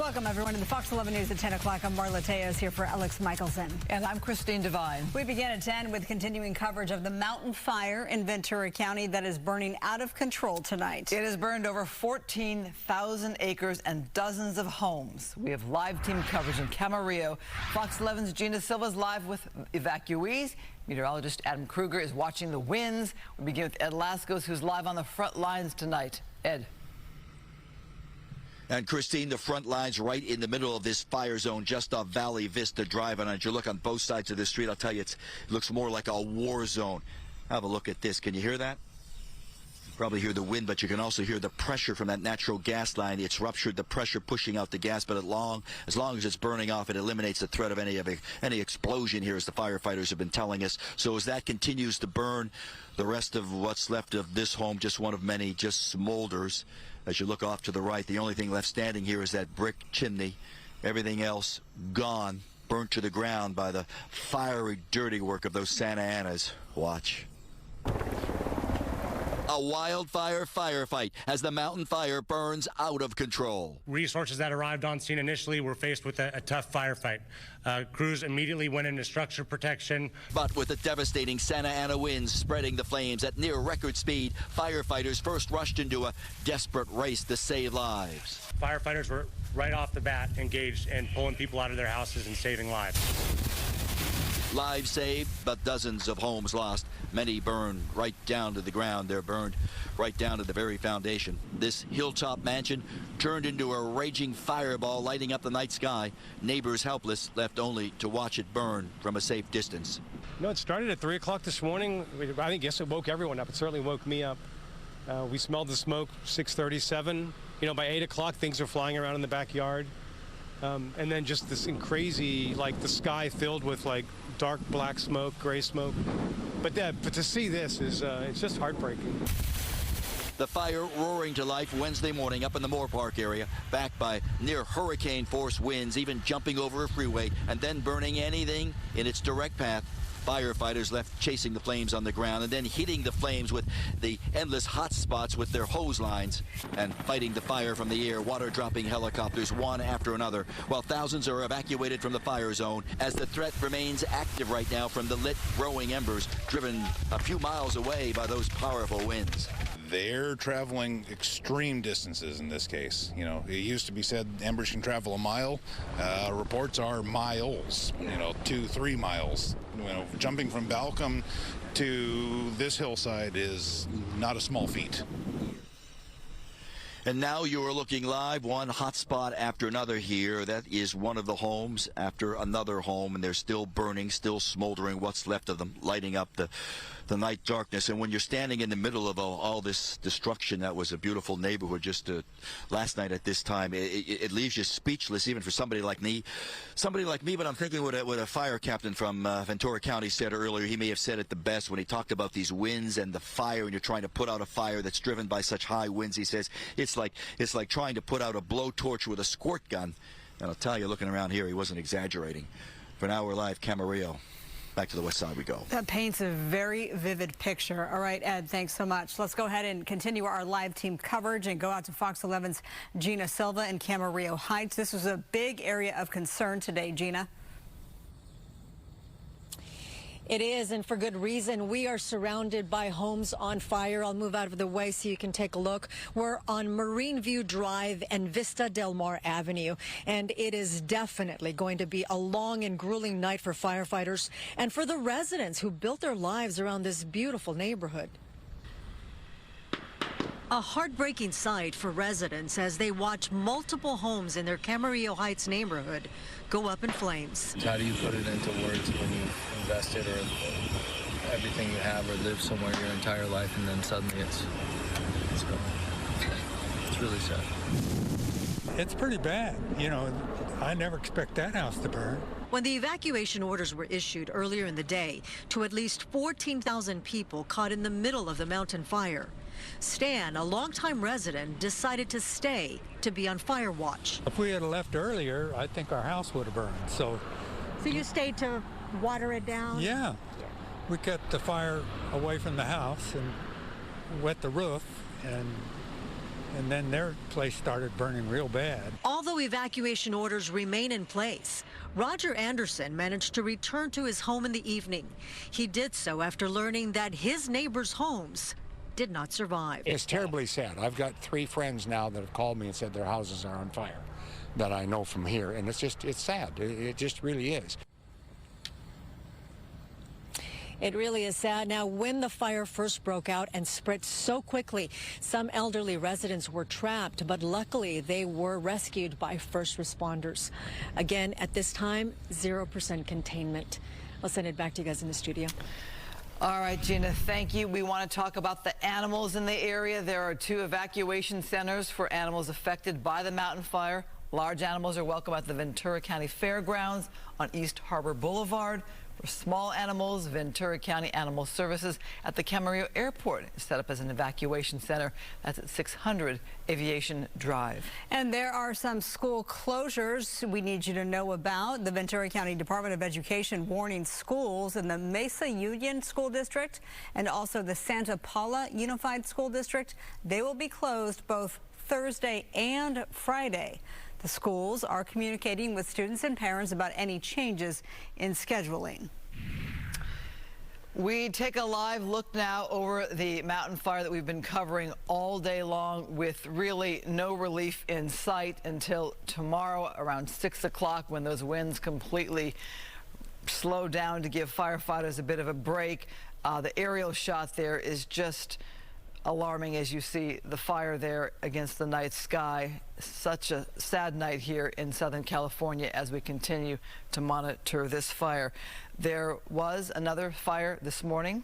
Welcome, everyone, to the Fox 11 News at 10 o'clock. I'm Marla Tejas here for Alex Michelson. And I'm Christine Devine. We begin at 10 with continuing coverage of the mountain fire in Ventura County that is burning out of control tonight. It has burned over 14,000 acres and dozens of homes. We have live team coverage in Camarillo. Fox 11's Gina Silva is live with evacuees. Meteorologist Adam Kruger is watching the winds. We begin with Ed Lascos, who's live on the front lines tonight. Ed. And Christine, the front lines right in the middle of this fire zone just off Valley Vista Drive. And as you look on both sides of the street, I'll tell you, it looks more like a war zone. Have a look at this. Can you hear that? You probably hear the wind, but you can also hear the pressure from that natural gas line. It's ruptured the pressure pushing out the gas, but as long as it's burning off, it eliminates the threat of any explosion here, as the firefighters have been telling us. So as that continues to burn, the rest of what's left of this home, just one of many, just smolders. As you look off to the right, the only thing left standing here is that brick chimney. Everything else gone, burnt to the ground by the fiery, dirty work of those Santa Anas. Watch. A wildfire firefight as the mountain fire burns out of control. Resources that arrived on scene initially were faced with a tough firefight. Crews immediately went into structure protection. But with the devastating Santa Ana winds spreading the flames at near record speed, firefighters first rushed into a desperate race to save lives. Firefighters were right off the bat engaged in pulling people out of their houses and saving lives. Lives saved, but dozens of homes lost. Many burned right down to the ground. They're burned right down to the very foundation. This hilltop mansion turned into a raging fireball lighting up the night sky. Neighbors helpless, left only to watch it burn from a safe distance. No, it started at 3 o'clock this morning. I guess it woke everyone up. It certainly woke me up. We smelled the smoke 6:37. By 8 o'clock, things are flying around in the backyard. And then just this crazy, the sky filled with dark black smoke, gray smoke. But to see this is it's just heartbreaking. The fire roaring to life Wednesday morning up in the Moorpark area, backed by near hurricane force winds, even jumping over a freeway and then burning anything in its direct path. Firefighters left chasing the flames on the ground and then hitting the flames with the endless hot spots with their hose lines and fighting the fire from the air, water dropping helicopters one after another, while thousands are evacuated from the fire zone as the threat remains active right now from the lit, growing embers driven a few miles away by those powerful winds. They're traveling extreme distances in this case. It used to be said embers can travel a mile. Reports are miles, 2-3 miles. Jumping from Balcom to this hillside is not a small feat. And now you are looking live, one hot spot after another here. That is one of the homes after another home, and they're still burning, still smoldering, what's left of them, lighting up the night darkness. And when you're standing in the middle of all this destruction, that was a beautiful neighborhood just last night at this time, it leaves you speechless, even for somebody like me. But I'm thinking what a fire captain from Ventura County said earlier. He may have said it the best when he talked about these winds and the fire, and you're trying to put out a fire that's driven by such high winds. He says it's like trying to put out a blowtorch with a squirt gun. And I'll tell you, looking around here, he wasn't exaggerating. For now, we're live, Camarillo. Back to the west side we go. That paints a very vivid picture. All right, Ed, thanks so much. Let's go ahead and continue our live team coverage and go out to Fox 11's Gina Silva in Camarillo Heights. This was a big area of concern today, Gina. It is, and for good reason. We are surrounded by homes on fire. I'll move out of the way so you can take a look. We're on Marine View Drive and Vista Del Mar Avenue, and it is definitely going to be a long and grueling night for firefighters and for the residents who built their lives around this beautiful neighborhood. A heartbreaking sight for residents as they watch multiple homes in their Camarillo Heights neighborhood go up in flames. How do you put it into words when you've invested or everything you have or lived somewhere your entire life and then suddenly it's gone? It's really sad. It's pretty bad. I never expect that house to burn. When the evacuation orders were issued earlier in the day to at least 14,000 people caught in the middle of the mountain fire, Stan, a longtime resident, decided to stay to be on fire watch. If we had left earlier, I think our house would have burned. So you stayed to water it down? Yeah. We kept the fire away from the house and wet the roof, and and then their place started burning real bad. Although evacuation orders remain in place, Roger Anderson managed to return to his home in the evening. He did so after learning that his neighbors' homes did not survive. It's terribly sad. I've got 3 friends now that have called me and said their houses are on fire that I know from here, and it's sad. It just really is. It really is sad. Now, when the fire first broke out and spread so quickly, some elderly residents were trapped, but luckily they were rescued by first responders. Again, at this time, 0% containment. I'll send it back to you guys in the studio. All right, Gina, thank you. We want to talk about the animals in the area. There are 2 evacuation centers for animals affected by the mountain fire. Large animals are welcome at the Ventura County Fairgrounds on East Harbor Boulevard. For small animals, Ventura County Animal Services at the Camarillo Airport is set up as an evacuation center. That's at 600 Aviation Drive. And there are some school closures we need you to know about. The Ventura County Department of Education warning schools in the Mesa Union School District and also the Santa Paula Unified School District. They will be closed both Thursday and Friday. The schools are communicating with students and parents about any changes in scheduling. We take a live look now over the mountain fire that we've been covering all day long with really no relief in sight until tomorrow around 6 o'clock when those winds completely slow down to give firefighters a bit of a break. The aerial shot there is just alarming as you see the fire there against the night sky. Such a sad night here in Southern California as we continue to monitor this fire. There was another fire this morning.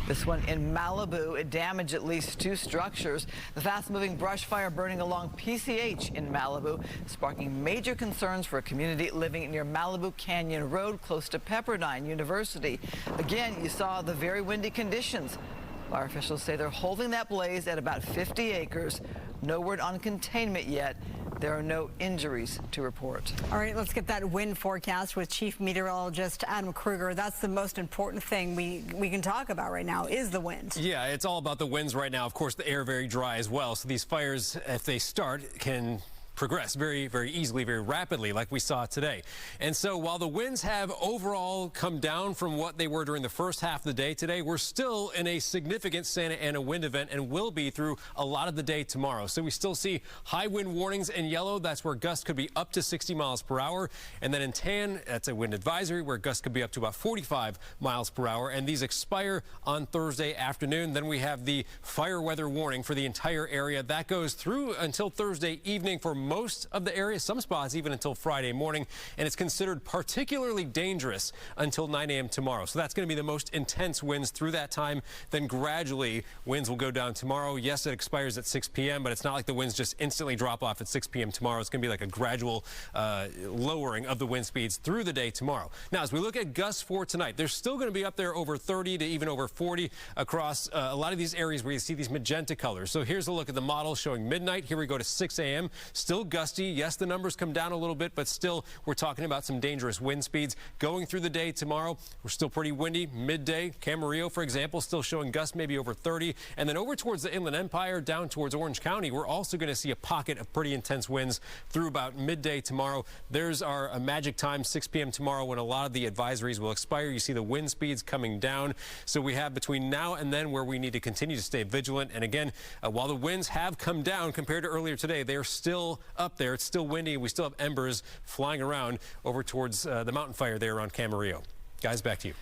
This one in Malibu. It damaged at least 2 structures. The fast-moving brush fire burning along PCH in Malibu, sparking major concerns for a community living near Malibu Canyon Road, close to Pepperdine University. Again, you saw the very windy conditions. Fire officials say they're holding that blaze at about 50 acres. No word on containment yet. There are no injuries to report. All right, let's get that wind forecast with Chief Meteorologist Adam Kruger. That's the most important thing we can talk about right now is the wind. Yeah, it's all about the winds right now. Of course, the air very dry as well. So these fires, if they start, can progress very, very easily, very rapidly, like we saw today. And so while the winds have overall come down from what they were during the first half of the day today, we're still in a significant Santa Ana wind event and will be through a lot of the day tomorrow. So we still see high wind warnings in yellow. That's where gusts could be up to 60 miles per hour. And then in tan, that's a wind advisory where gusts could be up to about 45 miles per hour. And these expire on Thursday afternoon. Then we have the fire weather warning for the entire area. That goes through until Thursday evening for most of the area, some spots even until Friday morning, and it's considered particularly dangerous until 9 a.m. tomorrow. So that's going to be the most intense winds through that time. Then gradually winds will go down tomorrow. Yes, it expires at 6 p.m., but it's not like the winds just instantly drop off at 6 p.m. tomorrow. It's going to be like a gradual lowering of the wind speeds through the day tomorrow. Now, as we look at gusts for tonight, they're still going to be up there over 30 to even over 40 across a lot of these areas where you see these magenta colors. So here's a look at the model showing midnight. Here we go to 6 a.m. Still gusty. Yes, the numbers come down a little bit, but still we're talking about some dangerous wind speeds. Going through the day tomorrow, we're still pretty windy. Midday, Camarillo, for example, still showing gusts maybe over 30. And then over towards the Inland Empire, down towards Orange County, we're also going to see a pocket of pretty intense winds through about midday tomorrow. There's our magic time, 6 p.m. tomorrow, when a lot of the advisories will expire. You see the wind speeds coming down. So we have between now and then where we need to continue to stay vigilant. And again, while the winds have come down compared to earlier today, they are still up there. It's still windy. We still have embers flying around over towards the mountain fire there on Camarillo. Guys, back to you.